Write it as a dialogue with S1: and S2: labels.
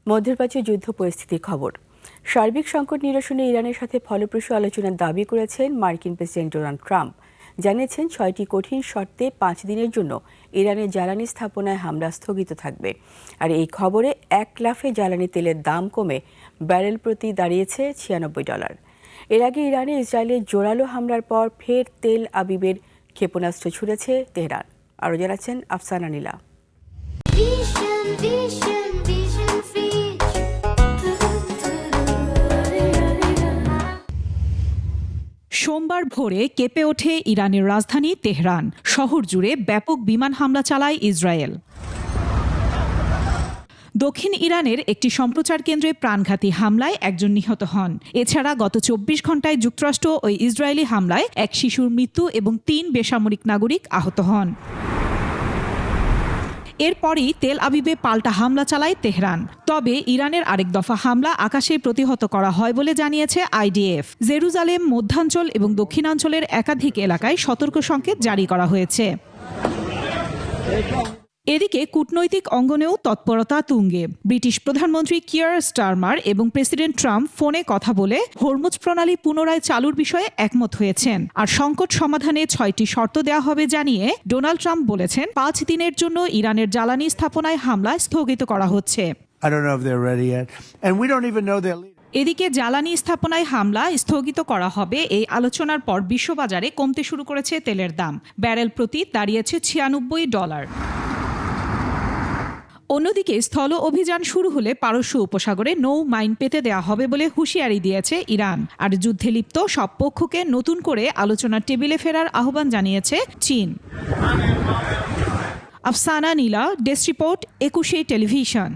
S1: মধ্যপ্রাচ্য যুদ্ধ পরিস্থিতির খবর। সার্বিক সংকট নিরসনে ইরানের সাথে ফলপ্রসূ আলোচনার দাবি করেছেন মার্কিন প্রেসিডেন্ট ডোনাল্ড ট্রাম্প। জানিয়েছেন 6টি কঠিন শর্তে 5 দিনের জন্য ইরানের জ্বালানি স্থাপনায় হামলা স্থগিত থাকবে। আর এই খবরে এক লাফে জ্বালানি তেলের দাম কমে ব্যারেল প্রতি দাঁড়িয়েছে $96। এর আগে ইরানে ইসরায়েলের জোরালো হামলার পর ফের তেল আবিবের ক্ষেপণাস্ত্র ছুড়েছে তেহরান। আরও জানাচ্ছেন আফসানা নীলা।
S2: সোমবার ভোরে কেঁপে ওঠে ইরানের রাজধানী তেহরান। শহর জুড়ে ব্যাপক বিমান হামলা চালায় ইসরায়েল। দক্ষিণ ইরানের একটি সম্প্রচার কেন্দ্রে প্রাণঘাতী হামলায় একজন নিহত হন। এছাড়া গত 24 ঘণ্টায় যুক্তরাষ্ট্র ও ইসরায়েলি হামলায় এক শিশুর মৃত্যু এবং 3 বেসামরিক নাগরিক আহত হন। এরপরই তেল আবিবে পাল্টা হামলা চালায় তেহরান। তবে ইরানের আরেক দফা হামলা আকাশে প্রতিহত করা হয় বলে জানিয়েছে আইডিএফ। জেরুজালেম, মধ্যাঞ্চল এবং দক্ষিণাঞ্চলের একাধিক এলাকায় সতর্ক সংকেত জারি করা হয়েছে। এদিকে কূটনৈতিক অঙ্গনেও তৎপরতা তুঙ্গে। ব্রিটিশ প্রধানমন্ত্রী কিয়ার স্টারমার এবং প্রেসিডেন্ট ট্রাম্প ফোনে কথা বলে হরমুজ প্রণালী পুনরায় চালুর বিষয়ে একমত হয়েছেন। আর সংকট সমাধানে 6টি শর্ত দেওয়া হবে জানিয়ে ডোনাল্ড ট্রাম্প বলেছেন 5 দিনের জন্য ইরানের জ্বালানি স্থাপনায় হামলা স্থগিত করা হচ্ছে। এদিকে জ্বালানি স্থাপনায় হামলা স্থগিত করা হবে এই আলোচনার পর বিশ্ববাজারে কমতে শুরু করেছে তেলের দাম। ব্যারেল প্রতি দাঁড়িয়েছে $96। অন্যদিকে স্থল অভিযান শুরু হলে পারস্য উপসাগরে নৌ মাইন পেতে দেওয়া হবে বলে হুঁশিয়ারি দিয়েছে ইরান। আর যুদ্ধে লিপ্ত সব পক্ষকে নতুন করে আলোচনার টেবিলে ফেরার আহ্বান জানিয়েছে চীন। আফসানা নীলা, ডেস্ক রিপোর্ট, 21 টেলিভিশন।